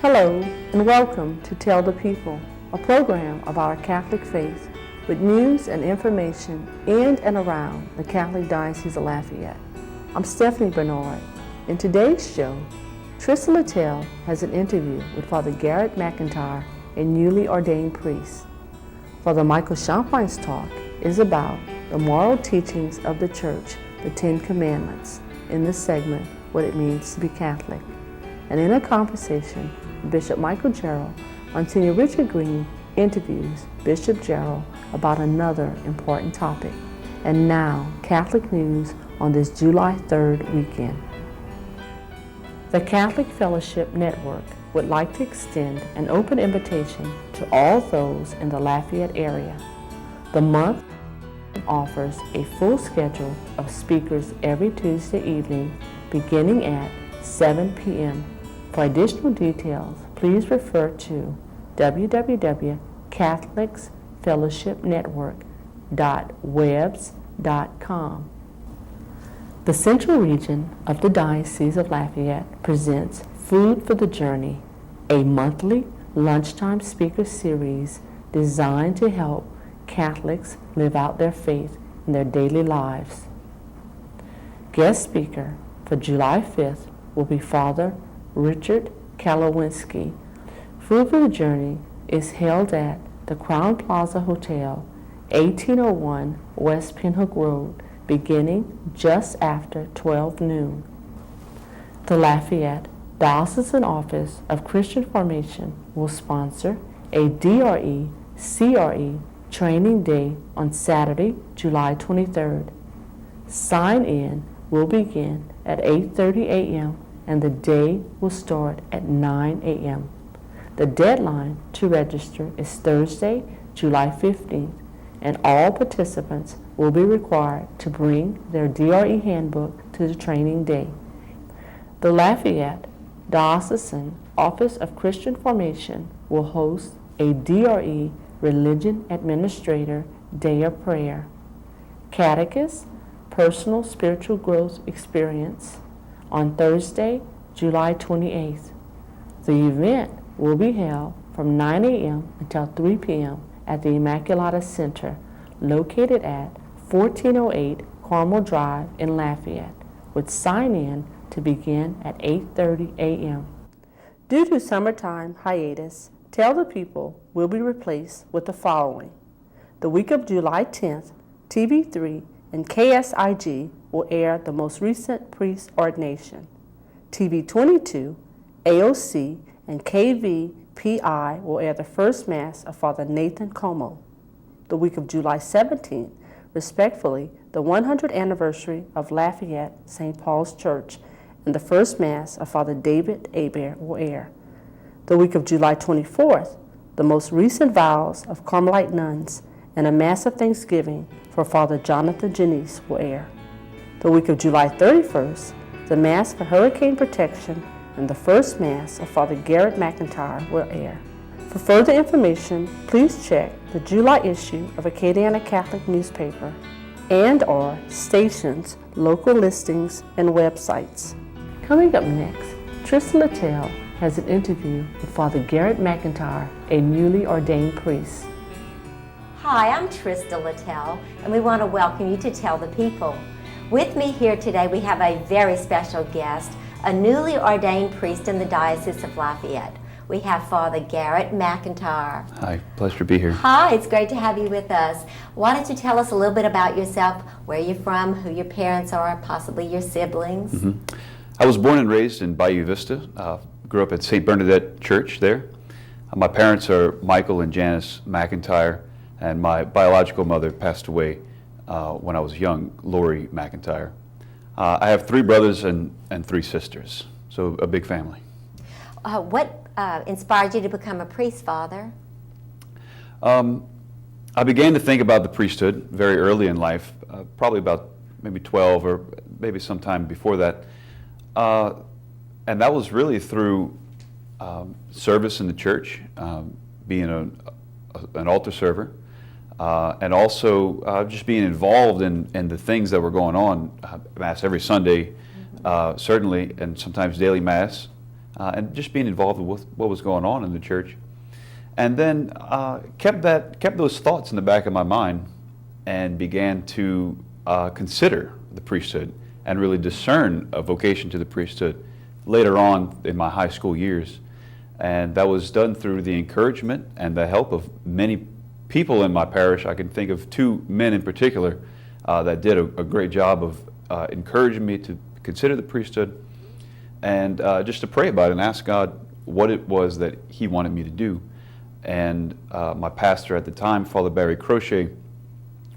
Hello and welcome to Tell the People, a program about our Catholic faith with news and information in and around the Catholic Diocese of Lafayette. I'm Stephanie Bernard. In today's show, Trista Littell has an interview with Father Garrett McIntyre, a newly ordained priest. Father Michael Champine's talk is about the moral teachings of the Church, the Ten Commandments, in this segment, what it means to be Catholic. And in a conversation, Bishop Michael Gerald, Monsignor Richard Green interviews Bishop Gerald about another important topic. And now, Catholic news on this July 3rd weekend. The Catholic Fellowship Network would like to extend an open invitation to all those in the Lafayette area. The month offers a full schedule of speakers every Tuesday evening beginning at 7 p.m. For additional details, please refer to www.catholicfellowshipnetwork.webs.com. The Central Region of the Diocese of Lafayette presents Food for the Journey, a monthly lunchtime speaker series designed to help Catholics live out their faith in their daily lives. Guest speaker for July 5th will be Father Richard Kalowinski. Food for the Journey is held at the Crown Plaza Hotel, 1801 West Pinhook Road, beginning just after 12 noon. The Lafayette Diocesan Office of Christian Formation will sponsor a DRE/CRE training day on Saturday, July 23rd. Sign-in will begin at 8:30 a.m. and the day will start at 9 a.m. The deadline to register is Thursday, July 15th, and all participants will be required to bring their DRE handbook to the training day. The Lafayette Diocesan Office of Christian Formation will host a DRE Religion Administrator Day of Prayer, Catechist Personal Spiritual Growth Experience on Thursday, July 28th. The event will be held from 9 a.m. until 3 p.m. at the Immaculata Center, located at 1408 Carmel Drive in Lafayette, with sign-in to begin at 8:30 a.m. Due to summertime hiatus, Tell the People will be replaced with the following. The week of July 10th, TV3 and KSIG will air the most recent priest ordination. TV22, AOC, and KVPI will air the first Mass of Father Nathan Como. The week of July 17th, respectfully, the 100th anniversary of Lafayette St. Paul's Church and the first Mass of Father David Aber will air. The week of July 24th, the most recent vows of Carmelite nuns and a Mass of Thanksgiving for Father Jonathan Janice will air. The week of July 31st, the Mass for Hurricane Protection and the first Mass of Father Garrett McIntyre will air. For further information, please check the July issue of Acadiana Catholic newspaper and/or stations, local listings, and websites. Coming up next, Trista Littell has an interview with Father Garrett McIntyre, a newly ordained priest. Hi, I'm Trista Littell, and we want to welcome you to Tell the People. With me here today, we have a very special guest, a newly ordained priest in the Diocese of Lafayette. We have Father Garrett McIntyre. Hi, pleasure to be here. Hi, it's great to have you with us. Why don't you tell us a little bit about yourself, where you're from, who your parents are, possibly your siblings? I was born and raised in Bayou Vista. Grew up at St. Bernadette Church there. My parents are Michael and Janice McIntyre, and my biological mother passed away when I was young, Lori McIntyre. I have 3 brothers and 3 sisters, so a big family. What inspired you to become a priest, Father? I began to think about the priesthood very early in life, probably about maybe 12 or maybe sometime before that. And that was really through service in the church, being an altar server, and also just being involved in the things that were going on. Mass every Sunday, certainly, and sometimes daily Mass, and just being involved with what was going on in the church. And then kept those thoughts in the back of my mind and began to consider the priesthood and really discern a vocation to the priesthood later on in my high school years. And that was done through the encouragement and the help of many people in my parish. I can think of two men in particular that did a great job of encouraging me to consider the priesthood and just to pray about it and ask God what it was that He wanted me to do. And my pastor at the time, Father Barry Crochet,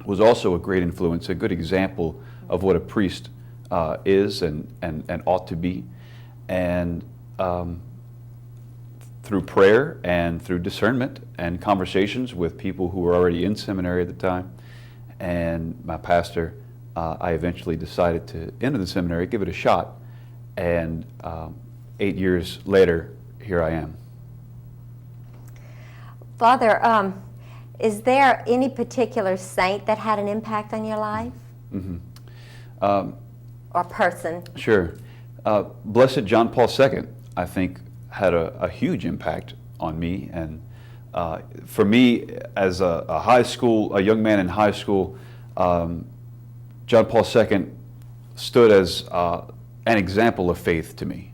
was also a great influence, a good example of what a priest is and ought to be. And through prayer and through discernment and conversations with people who were already in seminary at the time, and my pastor, I eventually decided to enter the seminary, give it a shot, and 8 years later, here I am. Father, is there any particular saint that had an impact on your life? Mm-hmm. Or person? Sure. Blessed John Paul II, I think, had a huge impact on me. And for me, as a young man in high school, John Paul II stood as an example of faith to me.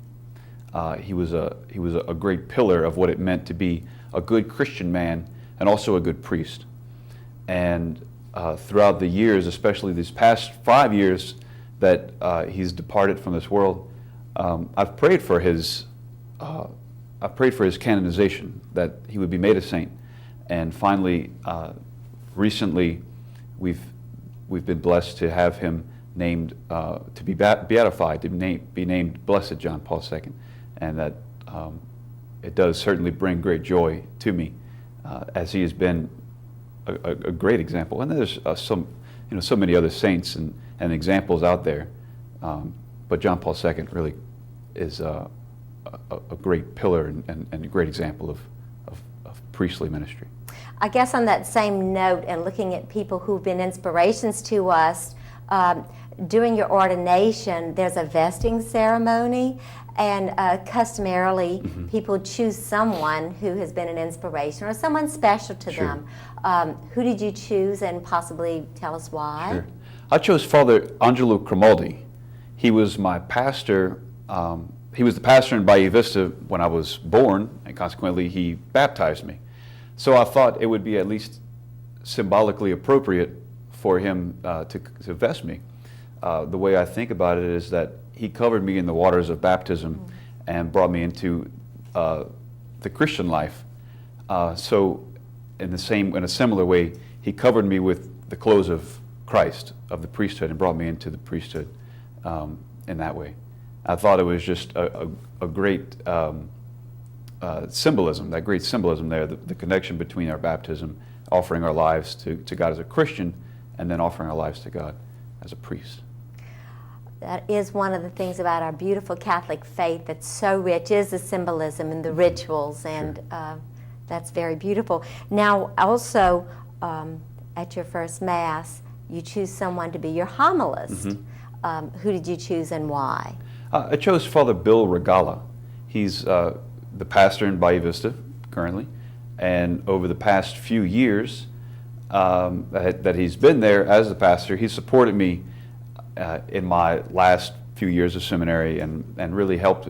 He was a great pillar of what it meant to be a good Christian man and also a good priest. And throughout the years, especially these past 5 years that he's departed from this world, I've prayed for his canonization, that he would be made a saint. And finally, recently, we've been blessed to have him named to be beatified, to be named Blessed John Paul II, and that it does certainly bring great joy to me, as he has been a great example. And there's so many other saints and examples out there, but John Paul II really is a great pillar and a great example of priestly ministry. I guess on that same note, and looking at people who've been inspirations to us, during your ordination, there's a vesting ceremony, and customarily people choose someone who has been an inspiration or someone special to them. Who did you choose, and possibly tell us why? Sure. I chose Father Angelo Grimaldi. He was my pastor. He was the pastor in Bahia Vista when I was born, and consequently he baptized me. So I thought it would be at least symbolically appropriate for him to vest me. The way I think about it is that he covered me in the waters of baptism and brought me into the Christian life. So in a similar way, he covered me with the clothes of Christ, of the priesthood, and brought me into the priesthood in that way. I thought it was just a great symbolism, that great symbolism there, the connection between our baptism, offering our lives to God as a Christian, and then offering our lives to God as a priest. That is one of the things about our beautiful Catholic faith that's so rich, is the symbolism and the rituals, and that's very beautiful. Now, also, at your first Mass, you choose someone to be your homilist. Who did you choose and why? I chose Father Bill Regala. He's the pastor in Bahia Vista currently, and over the past few years that he's been there as the pastor, he supported me in my last few years of seminary and really helped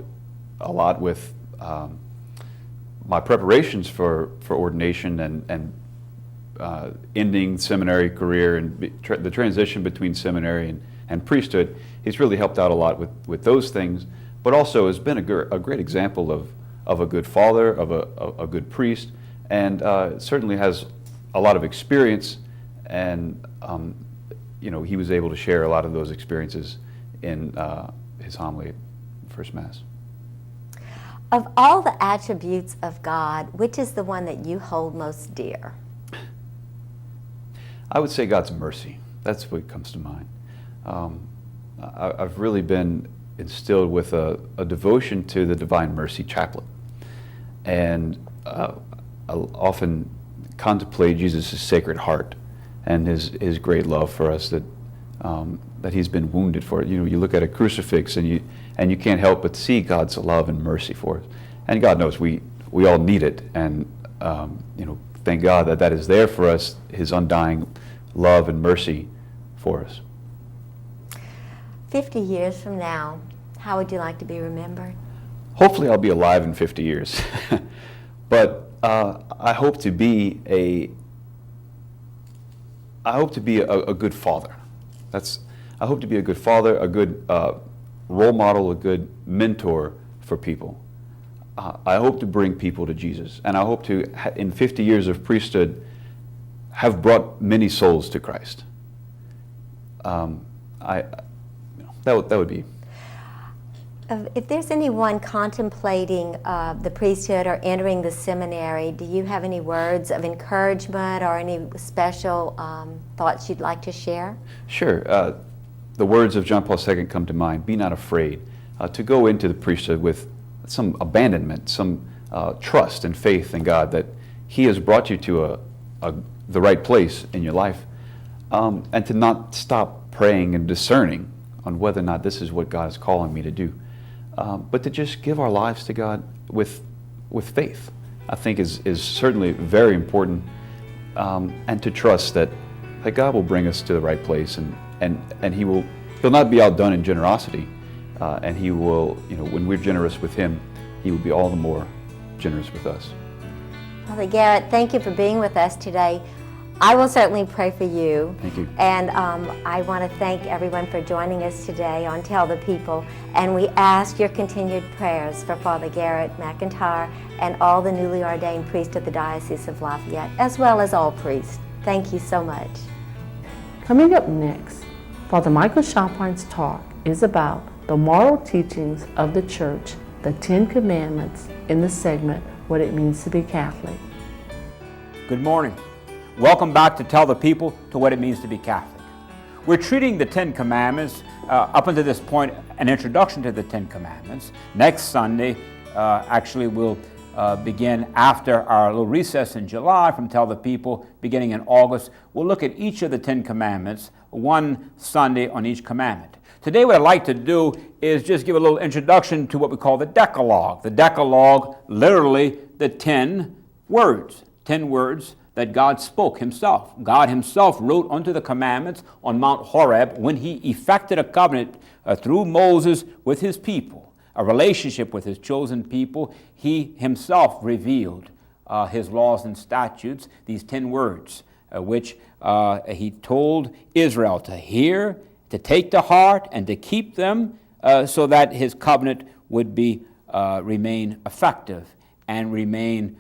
a lot with my preparations for ordination and ending seminary career and the transition between seminary and priesthood. He's really helped out a lot with those things, but also has been a great example of a good father, of a good priest, and certainly has a lot of experience, and he was able to share a lot of those experiences in his homily at First Mass. Of all the attributes of God, which is the one that you hold most dear? I would say God's mercy. That's what comes to mind. I've really been instilled with a devotion to the Divine Mercy Chaplet, and I'll often contemplate Jesus' Sacred Heart and his great love for us, that that he's been wounded for. You know, you look at a crucifix and you can't help but see God's love and mercy for us. And God knows we all need it, and you know, thank God that that is there for us, his undying love and mercy for us. 50 years from now, how would you like to be remembered? Hopefully I'll be alive in 50 years. But I hope to be a good father. I hope to be a good father, a good role model, a good mentor for people. I hope to bring people to Jesus, and I hope to, in 50 years of priesthood, have brought many souls to Christ. That would be. If there's anyone contemplating the priesthood or entering the seminary, do you have any words of encouragement or any special thoughts you'd like to share? Sure. The words of John Paul II come to mind. Be not afraid to go into the priesthood with some abandonment, some trust and faith in God that he has brought you to the right place in your life, and to not stop praying and discerning on whether or not this is what God is calling me to do. But to just give our lives to God with faith, I think is certainly very important, and to trust that God will bring us to the right place, and he'll not be outdone in generosity, and he will, you know, when we're generous with him, he will be all the more generous with us. Father Garrett, thank you for being with us today. I will certainly pray for you. Thank you. And I want to thank everyone for joining us today on Tell the People. And we ask your continued prayers for Father Garrett McIntyre and all the newly ordained priests of the Diocese of Lafayette, as well as all priests. Thank you so much. Coming up next, Father Michael Chopin's talk is about the moral teachings of the Church, the 10 Commandments, in the segment, What It Means to be Catholic. Good morning. Welcome back to Tell the People to What It Means to be Catholic. We're treating the 10 Commandments, up until this point, an introduction to the 10 Commandments. Next Sunday, actually we'll begin after our little recess in July from Tell the People, beginning in August. We'll look at each of the 10 Commandments, one Sunday on each commandment. Today what I'd like to do is just give a little introduction to what we call the Decalogue. The Decalogue, literally the 10 words. 10 words that God spoke himself. God himself wrote unto the commandments on Mount Horeb when he effected a covenant through Moses with his people, a relationship with his chosen people. He himself revealed his laws and statutes, these 10 words, which he told Israel to hear, to take to heart, and to keep them so that his covenant would remain effective and remain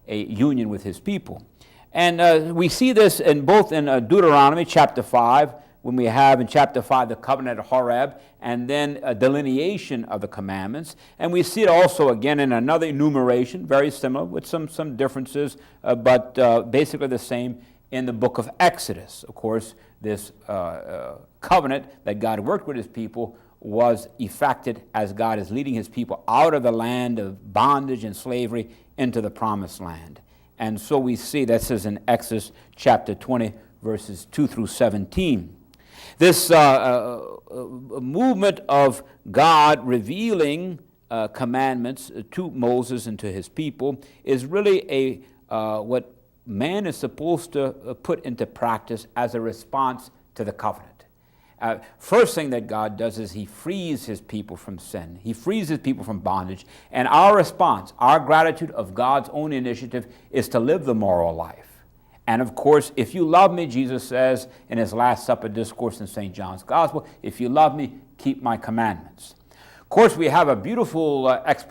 a union with his people. And we see this in both in Deuteronomy chapter 5, when we have in chapter 5 the covenant at Horeb, and then a delineation of the commandments. And we see it also again in another enumeration, very similar with some differences, but basically the same in the book of Exodus. Of course, this covenant that God worked with his people was effected as God is leading his people out of the land of bondage and slavery into the promised land. And so we see, that says in Exodus chapter 20, verses 2 through 17. This movement of God revealing commandments to Moses and to his people is really what man is supposed to put into practice as a response to the covenant. First thing that God does is he frees his people from sin. He frees his people from bondage. And our response, our gratitude of God's own initiative, is to live the moral life. And of course, if you love me, Jesus says in his Last Supper discourse in St. John's Gospel, if you love me, keep my commandments. Of course, we have a beautiful exposition